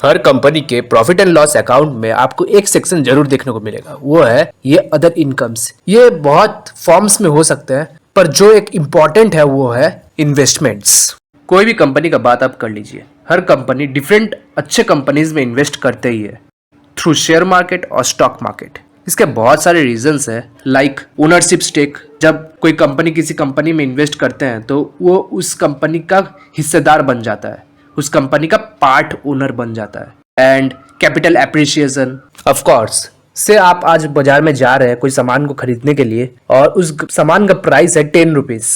हर company के profit and loss account में आपको एक सेक्शन जरूर देखने को मिलेगा, वो है ये अदर इनकम्स। ये बहुत फॉर्म्स में हो सकते हैं, पर जो एक इम्पॉर्टेंट है वो है इन्वेस्टमेंट्स। कोई भी कंपनी का बात आप कर लीजिए, हर कंपनी डिफरेंट अच्छे कंपनीज में इन्वेस्ट करते ही है थ्रू शेयर मार्केट और स्टॉक मार्केट। इसके बहुत सारे रीजंस है, लाइक ओनरशिप स्टेक। जब कोई कंपनी किसी कंपनी में इन्वेस्ट करते हैं तो वो उस कंपनी का हिस्सेदार बन जाता है, उस कंपनी का पार्ट ओनर बन जाता है। And capital appreciation, of course से आप आज बाजार में जा रहे हैं कोई सामान को खरीदने के लिए और उस सामान का प्राइस है 10 रुपीज,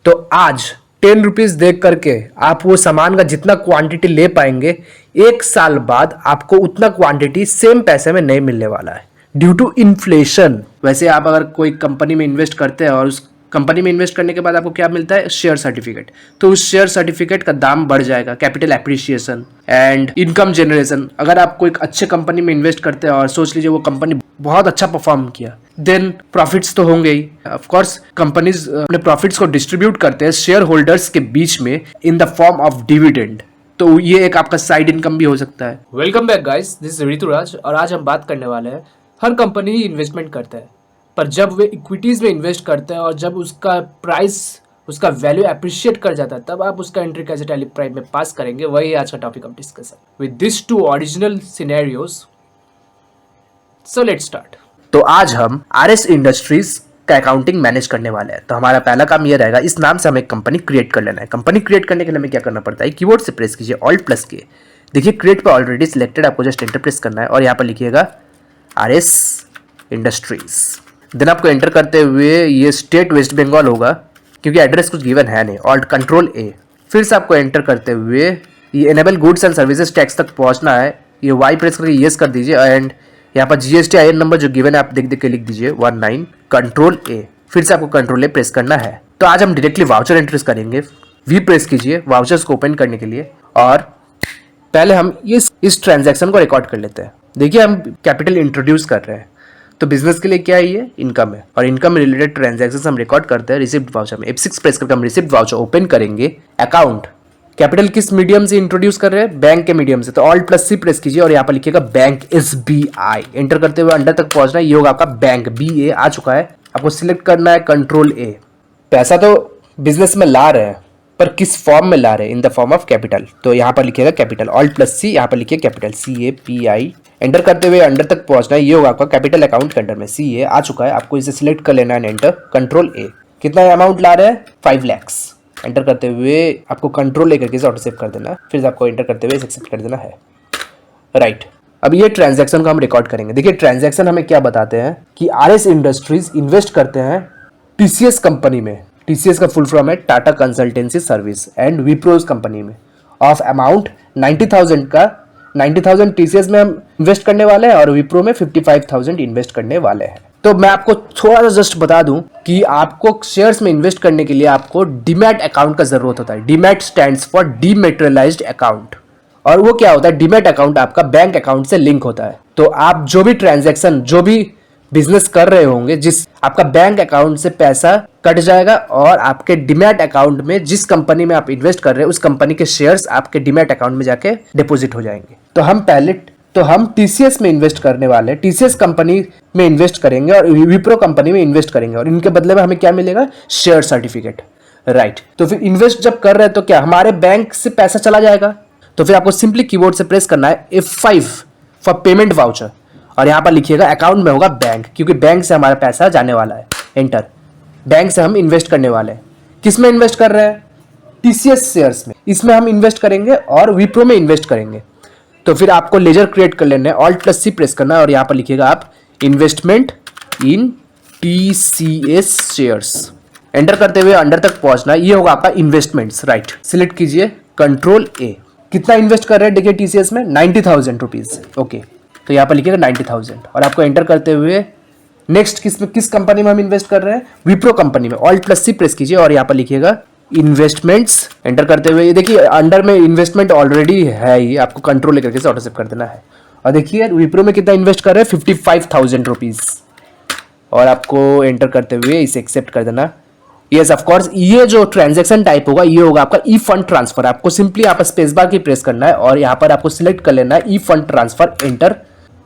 तो आज 10 रुपीज देख करके आप वो सामान का जितना क्वांटिटी ले पाएंगे, एक साल बाद आपको उतना क्वांटिटी सेम पैसे में नहीं मिलने वाला है ड्यू टू इन्फ्लेशन। वैसे आप अगर कोई कंपनी में इन्वेस्ट करते हैं और उस कंपनी में इन्वेस्ट करने के बाद आपको क्या मिलता है, शेयर सर्टिफिकेट, तो उस शेयर सर्टिफिकेट का दाम बढ़ जाएगा, capital appreciation and income generation. अगर आप कोई अच्छे कंपनी में इन्वेस्ट करते हैं और सोच लीजिए वो कंपनी बहुत अच्छा परफॉर्म किया, देन प्रॉफिट्स तो होंगे ही। ऑफ कोर्स कंपनीज अपने प्रॉफिट्स को डिस्ट्रीब्यूट करते हैं शेयर होल्डर्स के बीच में in the form of dividend, तो ये एक आपका साइड इनकम भी हो सकता है। Welcome back guys, this is Rituraj और आज हम बात करने वाले हैं, हर कंपनी ही इन्वेस्टमेंट करता है, पर जब वे इक्विटीज़ में इन्वेस्ट करते हैं और जब उसका प्राइस, उसका वैल्यू अप्रिशिएट कर जाता है, तब आप उसका एंट्री कैसे टैली प्राइस में पास करेंगे, वही आज का topic of discussion with this two original scenarios. So let's start. तो आज हम आरएस इंडस्ट्रीज का अकाउंटिंग मैनेज करने वाले हैं। तो हमारा पहला काम ये रहेगा, इस नाम से हमें कंपनी क्रिएट कर लेना है। कंपनी क्रिएट करने के लिए हमें क्या करना पड़ता है, कीबोर्ड से प्रेस कीजिए Alt+K। देखिए क्रिएट पर ऑलरेडी सिलेक्टेड, आपको जस्ट एंटर प्रेस करना है और यहाँ पर लिखिएगा आरएस इंडस्ट्रीज। देन आपको एंटर करते हुए ये स्टेट वेस्ट बंगाल होगा क्योंकि एड्रेस कुछ गिवन है नहीं, Alt Control A। फिर से आपको एंटर करते हुए ये enable goods and services tax तक पहुंचना है, ये वाई प्रेस करके येस कर दीजिए एंड यहाँ पर GST IN नंबर जो गिवन है आप देख देख के लिख दीजिए 19 Control A। फिर से आपको Control A प्रेस करना है। तो आज हम डायरेक्टली वाउचर एंट्रीज करेंगे, V प्रेस कीजिए वाउचर्स को ओपन करने के लिए और पहले हम इस ट्रांजैक्शन को रिकॉर्ड कर लेते हैं। देखिए हम कैपिटल इंट्रोड्यूस कर रहे हैं, तो बिजनेस के लिए क्या है, ये इनकम है और इनकम रिलेटेड ट्रांजैक्शंस हम रिकॉर्ड करते हैं रिसिप्ट वाउचर में। F6 प्रेस करके हम रिसिप्ट वाउचर ओपन करेंगे। अकाउंट कैपिटल किस मीडियम से इंट्रोड्यूस कर रहे हैं, बैंक के मीडियम से, तो Alt+C प्रेस कीजिए और यहाँ पर लिखिएगा बैंक SBI। एंटर करते हुए अंडर तक पहुंचना है, ये होगा आपका बैंक BA आ चुका है। आपको सिलेक्ट करना है Control A। पैसा तो बिजनेस में ला रहे हैं, पर किस फॉर्म में ला रहे हैं, in the form of capital, तो यहाँ पर लिखिएगा कैपिटल Alt+C, यहाँ पर लिखिए कैपिटल CAPI। एंटर करते हुए अंडर तक पहुंचना है, ये होगा आपका कैपिटल अकाउंट के अंडर में CA आ चुका है। आपको इसे सिलेक्ट कर लेना है, एंटर Control A। कितना अमाउंट ला रहे हैं, 5 lakhs। एंटर करते हुए आपको Control A करके ऑटो सेव कर देना है, फिर आपको एंटर करते हुए एक्सेप्ट कर देना है, राइट। अब ये ट्रांजैक्शन को हम रिकॉर्ड करेंगे। देखिए ट्रांजैक्शन हमें क्या बताते हैं कि आरएस इंडस्ट्रीज इन्वेस्ट करते हैं TCS कंपनी में, TCS का फुल फॉर्म है Tata consultancy service and Wipro's company में, ऑफ अमाउंट 90,000 का 90,000 TCS में हम इन्वेस्ट करने वाले हैं और विप्रो में 55,000 इन्वेस्ट करने वाले हैं। तो मैं आपको थोड़ा सा जस्ट बता दूं कि आपको शेयर्स में इन्वेस्ट करने के लिए आपको डीमैट अकाउंट का जरूरत होता है। डीमैट स्टैंड्स फॉर डीमेटेरियलाइज्ड अकाउंट, और वो क्या होता है, डीमैट अकाउंट आपका बैंक अकाउंट से लिंक होता है। तो आप जो भी ट्रांजेक्शन, जो भी बिजनेस कर रहे होंगे, जिस आपका बैंक अकाउंट से पैसा कट जाएगा और आपके डीमैट अकाउंट में जिस कंपनी में आप इन्वेस्ट कर रहे हैं उस कंपनी के शेयर्स आपके डीमैट अकाउंट में जाके डिपॉजिट हो जाएंगे। तो हम TCS में इन्वेस्ट करने वाले हैं, TCS कंपनी में इन्वेस्ट करेंगे और विप्रो कंपनी में इन्वेस्ट करेंगे और इनके बदले में हमें क्या मिलेगा, शेयर सर्टिफिकेट, राइट। तो फिर इन्वेस्ट जब कर रहे हैं तो क्या हमारे बैंक से पैसा चला जाएगा, तो फिर आपको सिंपली कीबोर्ड से प्रेस करना है F5 फॉर पेमेंट वाउचर और यहाँ पर लिखिएगा अकाउंट में होगा बैंक, क्योंकि बैंक से हमारा पैसा जाने वाला है। एंटर, बैंक से हम इन्वेस्ट करने वाले हैं। किस में इन्वेस्ट कर रहे हैं, TCS शेयर्स में, इसमें हम इन्वेस्ट करेंगे और विप्रो में इन्वेस्ट करेंगे। तो फिर आपको लेजर क्रिएट कर लेना है, Alt+C प्रेस करना है और यहाँ पर लिखिएगा आप इन्वेस्टमेंट इन TCS शेयर्स। एंटर करते हुए अंडर तक पहुंचना, ये होगा आपका इन्वेस्टमेंट्स, राइट। सिलेक्ट कीजिए Control A। कितना इन्वेस्ट कर रहे हैं, देखिए TCS में 90,000 रुपीज, ओके। तो यहाँ पर लिखिएगा 90,000 और आपको एंटर करते हुए नेक्स्ट किस कंपनी में हम इन्वेस्ट कर रहे हैं, विप्रो कंपनी में। Alt+C प्रेस कीजिए और यहाँ पर लिखिएगा इन्वेस्टमेंट्स। एंटर करते हुए देखिए अंडर में इन्वेस्टमेंट ऑलरेडी है ही, आपको Control करके से ऑटो सेव कर देना है। और देखिए विप्रो में कितना इन्वेस्ट कर रहे हैं, 55,000 रुपीज, और आपको एंटर करते हुए इसे एक्सेप्ट कर देना यस ऑफ कोर्स, ये जो ट्रांजैक्शन टाइप होगा ये होगा आपका ई फंड ट्रांसफर। आपको सिंपली यहाँ पर स्पेस बार की प्रेस करना है और यहाँ पर आपको सिलेक्ट कर लेना है ई फंड ट्रांसफर, एंटर।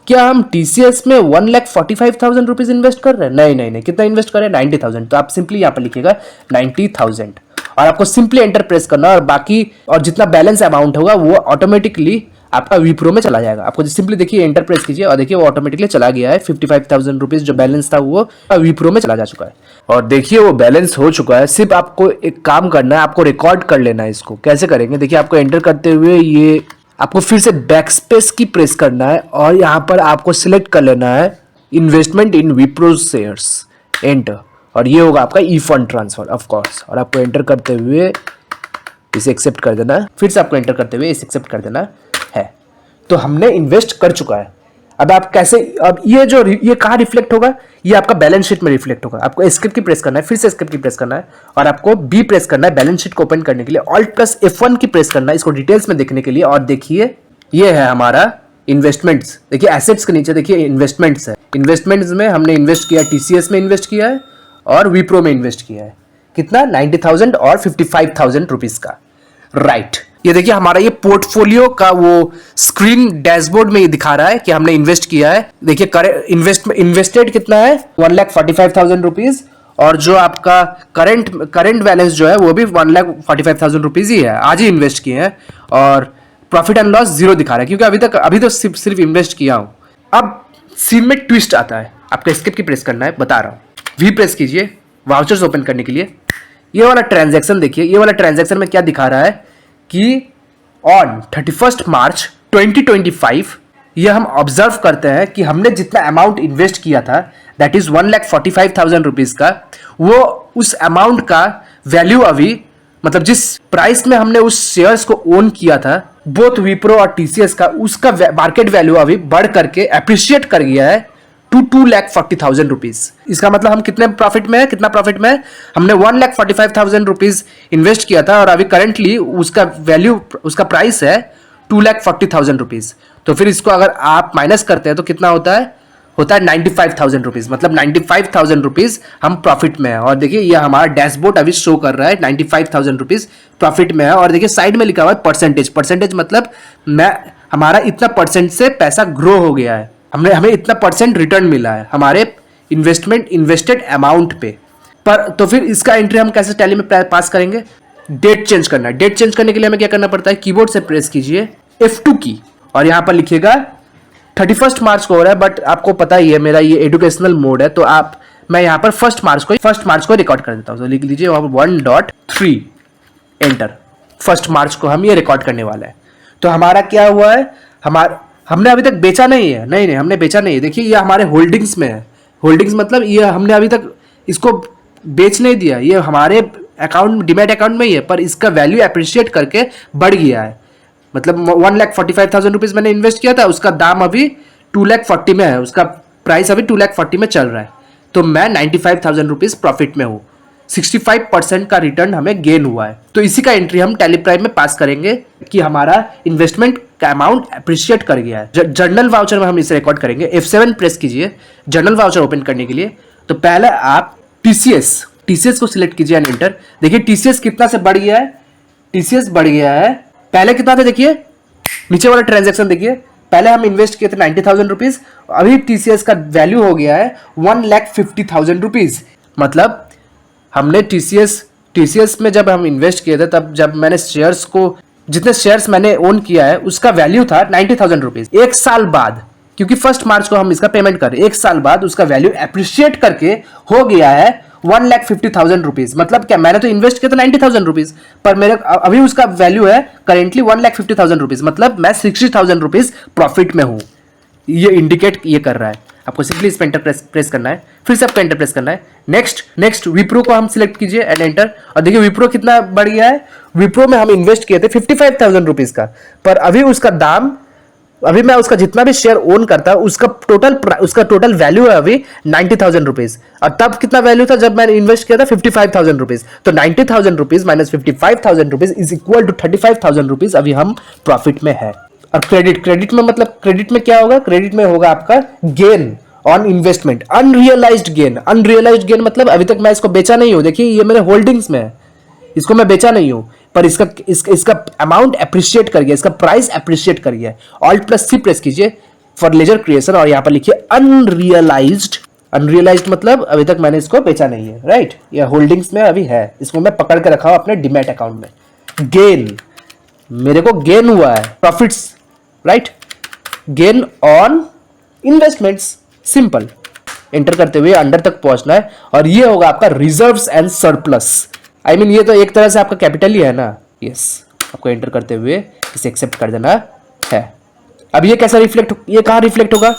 क्या हम टीसीएस में 1,45,000 रुपीज इन्वेस्ट कर रहे हैं? नहीं नहीं नहीं, कितना इन्वेस्ट कर रहे हैं? 90,000। तो आप सिंपली यहाँ पर लिखिएगा 90,000 और आपको सिंपली एंटर प्रेस करना है और बाकी और जितना बैलेंस अमाउंट होगा वो ऑटोमेटिकली आपका विप्रो में चला जाएगा। आपको सिंपली देखिए एंटर प्रेस कीजिए और देखिए वो ऑटोमेटिकली चला गया है। 55,000 रुपीज जो बैलेंस था वो विप्रो में चला जा चुका है और देखिए वो बैलेंस हो चुका है। सिर्फ आपको एक काम करना है, आपको रिकॉर्ड कर लेना है। इसको कैसे करेंगे देखिए, आपको एंटर करते हुए ये आपको फिर से बैक स्पेस की प्रेस करना है और यहाँ पर आपको सिलेक्ट कर लेना है इन्वेस्टमेंट इन विप्रो शेयर्स, एंटर। और ये होगा आपका ई फंड ट्रांसफर ऑफ कोर्स, और आपको एंटर करते हुए इसे एक्सेप्ट कर देना है। फिर से आपको एंटर करते हुए इसे एक्सेप्ट कर देना है। तो हमने इन्वेस्ट कर चुका है। अब आप कैसे, अब ये कहाँ रिफ्लेक्ट होगा? ये आपका बैलेंस शीट में रिफ्लेक्ट होगा। आपको एस्केप की प्रेस करना है, फिर से एस्केप की प्रेस करना है और आपको बी प्रेस करना है बैलेंस शीट को ओपन करने के लिए। ऑल्ट प्लस F1 की प्रेस करना है इसको डिटेल्स में देखने के लिए। और देखिए ये है हमारा इन्वेस्टमेंट्स। देखिए एसेट्स के नीचे देखिए इन्वेस्टमेंट्स है। इन्वेस्टमेंट्स में हमने इन्वेस्ट किया, टीसीएस में इन्वेस्ट किया है और विप्रो में इन्वेस्ट किया है। कितना? 90,000 और 55,000 रुपीज का, राइट। ये देखिए हमारा ये पोर्टफोलियो का वो स्क्रीन डैशबोर्ड में ये दिखा रहा है कि हमने इन्वेस्ट किया है। देखिए इन्वेस्टेड कितना है? 1,45,000 रुपीज और जो आपका करंट बैलेंस जो है वो भी 1,45,000 रुपीज ही है। आज ही इन्वेस्ट किए हैं और प्रॉफिट एंड लॉस 0 दिखा रहा है क्योंकि अभी तो सिर्फ इन्वेस्ट किया हूं। अब सीन में ट्विस्ट आता है, आपको एस्केप की प्रेस करना है, बता रहा हूं। वी प्रेस कीजिए वाउचर्स ओपन करने के लिए। ये वाला ट्रांजैक्शन देखिए, ये वाला ट्रांजैक्शन में क्या दिखा रहा है कि ऑन 31 मार्च 2025 ये हम ऑब्जर्व करते हैं कि हमने जितना अमाउंट इन्वेस्ट किया था दैट इज 1,45,000 रुपीज का, वो उस अमाउंट का वैल्यू अभी मतलब जिस प्राइस में हमने उस शेयर्स को ओन किया था बोथ विप्रो और टीसीएस का, उसका मार्केट वैल्यू अभी बढ़ करके अप्रिशिएट कर गया है टू 2,40,000 रुपीज। इसका मतलब हम कितने प्रॉफिट में है? कितना प्रॉफिट में है? हमने 1,45,000 रुपीज इन्वेस्ट किया था और अभी करंटली उसका वैल्यू, उसका प्राइस है 2,40,000 रुपीज। तो फिर इसको अगर आप माइनस करते हैं तो कितना होता है? होता है 95,000 रुपीज। मतलब 95,000 रुपीज हम प्रॉफिट में है। और देखिए ये हमारा डैशबोर्ड अभी शो कर रहा है 95,000 रुपीज प्रॉफिट में है। और देखिए साइड में लिखा हुआ है परसेंटेज मतलब हमारा इतना परसेंट से पैसा ग्रो हो गया है, हमें इतना परसेंट रिटर्न मिला है हमारे इन्वेस्टेड अमाउंट पे। पर तो फिर इसका एंट्री हम कैसे टैली में पास करेंगे? डेट चेंज करना है। डेट चेंज करने के लिए हमें क्या करना पड़ता है? कीबोर्ड से प्रेस कीजिए F2 की और यहां पर लिखिएगा 31 मार्च को हो रहा है, बट आपको पता ही है मेरा ये एजुकेशनल मोड है तो मैं यहां पर 1 मार्च को रिकॉर्ड कर देता हूं। तो लिख लीजिए वहां पर 1.3 एंटर। 1 मार्च को हम ये रिकॉर्ड करने वाला है। तो हमारा क्या हुआ है? हमने अभी तक बेचा नहीं है। नहीं हमने बेचा नहीं है। देखिए ये हमारे होल्डिंग्स में है। होल्डिंग्स मतलब ये हमने अभी तक इसको बेच नहीं दिया, ये हमारे अकाउंट, डीमैट अकाउंट में ही है, पर इसका वैल्यू अप्रिशिएट करके बढ़ गया है। मतलब 1,45,000 रुपीज मैंने इन्वेस्ट किया था, उसका दाम अभी 2,40,000 में है, उसका प्राइस अभी 2,40,000 में चल रहा है। तो मैं 95,000 रुपीज प्रॉफिट में हूँ। 65% का रिटर्न हमें गेन हुआ है। तो इसी का एंट्री हम टैली प्राइम में पास करेंगे कि हमारा इन्वेस्टमेंट का अमाउंट अप्रिशिएट कर गया है। जर्नल वाउचर में हम इसे रिकॉर्ड करेंगे। F7 प्रेस कीजिए जर्नल वाउचर ओपन करने के लिए। तो पहले आप टीसीएस को सिलेक्ट कीजिए एंड एंटर। देखिए टीसीएस कितना से बढ़ गया है? टीसीएस बढ़ गया है। पहले कितना था देखिए, नीचे वाला ट्रांजैक्शन देखिए, पहले हम इन्वेस्ट किए थे 90,000 रुपीज, अभी टीसीएस का वैल्यू हो गया है 1,50,000 रुपीज। मतलब हमने टीसीएस में जब हम इन्वेस्ट किए थे तब जब मैंने शेयर्स को, जितने शेयर्स मैंने ओन किया है उसका वैल्यू था 90,000 रुपीज। 1 साल बाद, क्योंकि 1 मार्च को हम इसका पेमेंट कर रहे हैं, 1 साल बाद उसका वैल्यू अप्रिशिएट करके हो गया है 1,50,000 रुपीज। मतलब क्या, मैंने तो इन्वेस्ट किया था 90,000 रुपीज, पर मेरे अभी उसका वैल्यू है करेंटली 1,50,000 रुपीज। मतलब मैं 60,000 रुपीज प्रॉफिट में हूं। ये इंडिकेट ये कर रहा है। आपको सिंपली इस पे एंटर प्रेस करना है, फिर से आपको एंटर प्रेस करना है। नेक्स्ट विप्रो को हम सिलेक्ट कीजिए एंड एंटर। और देखिए विप्रो कितना बढ़ गया है। विप्रो में हम इन्वेस्ट किए थे 55,000 रुपीज का, पर अभी उसका दाम, अभी मैं उसका जितना भी शेयर ओन करता उसका टोटल वैल्यू है अभी 90,000 रुपीज। और तब कितना वैल्यू था जब मैंने इन्वेस्ट किया था? 55,000 रुपीज। तो 90,000 rupees minus 55,000 rupees is equal to 35,000 rupees अभी हम प्रॉफिट में है। और क्रेडिट में मतलब क्रेडिट में क्या होगा? क्रेडिट में होगा आपका gain on investment. Unrealised gain मतलब अभी तक मैं इसको बेचा नहीं हूं, देखिए ये मेरे होल्डिंग्स में है, इसको मैं बेचा नहीं हूं, पर इसका अमाउंट अप्रिशिएट कर गया, इसका प्राइस अप्रिशिएट कर गया। Alt+C प्रेस कीजिए फॉर लेजर क्रिएशन और यहां पर लिखिए अनरियलाइज्ड मतलब अभी तक मैंने इसको बेचा नहीं है, राइट। ये होल्डिंग्स में अभी है, इसको मैं पकड़ के रखा हूं अपने डीमैट अकाउंट में। गेन, मेरे को गेन हुआ है, profits, right, gain on investments, simple. Enter करते हुए अंडर तक पहुंचना है और ये होगा आपका reserves and surplus. I mean ये तो एक तरह से आपका कैपिटल ही है ना। यस, आपको एंटर करते हुए इसे एक्सेप्ट कर देना है। अब ये कैसा रिफ्लेक्ट, ये कहां रिफ्लेक्ट होगा,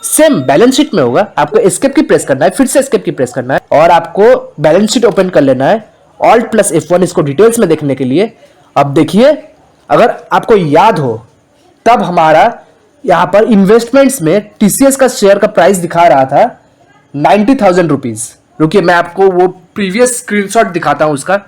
सेम बैलेंस शीट में होगा। आपको एस्केप की प्रेस करना है, फिर से एस्केप की प्रेस करना है और आपको बैलेंस शीट ओपन कर लेना है, Alt+F1 इसको डिटेल्स में देखने के लिए। अब देखिए, अगर आपको याद हो तब हमारा यहां पर इन्वेस्टमेंट्स में टीसीएस का शेयर का प्राइस दिखा रहा था 90,000 रुपीज। रुकिए मैं आपको वो प्रीवियस स्क्रीनशॉट दिखाता हूं उसका।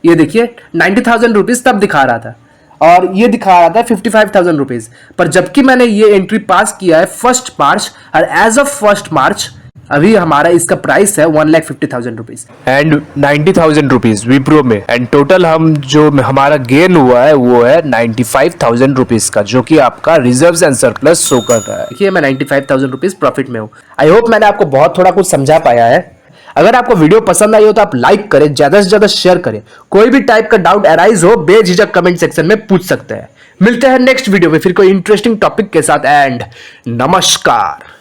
ये देखिए 90,000 रुपीज तब दिखा रहा था और ये दिखा रहा था 55,000 रुपीज। पर जबकि मैंने ये एंट्री पास किया है 1 मार्च और एज ऑफ 1 मार्च अभी हमारा इसका प्राइस है 1,50,000 रुपीज एंड 90,000 रुपीज विप्रो में। एंड टोटल हम जो हमारा गेन हुआ है वो है 95,000 रुपीज का, जो कि आपका रिजर्व्स एंड सरप्लस शो कर रहा है। देखिए मैं 95,000 रुपीज प्रॉफिट में हूँ। आई होप मैंने आपको बहुत थोड़ा कुछ समझा पाया है। अगर आपको वीडियो पसंद आई हो तो आप लाइक करें, ज्यादा से ज्यादा शेयर करें। कोई भी टाइप का डाउट अराइज हो बेझिझक कमेंट सेक्शन में पूछ सकते हैं। मिलते हैं नेक्स्ट वीडियो में फिर कोई इंटरेस्टिंग टॉपिक के साथ एंड नमस्कार।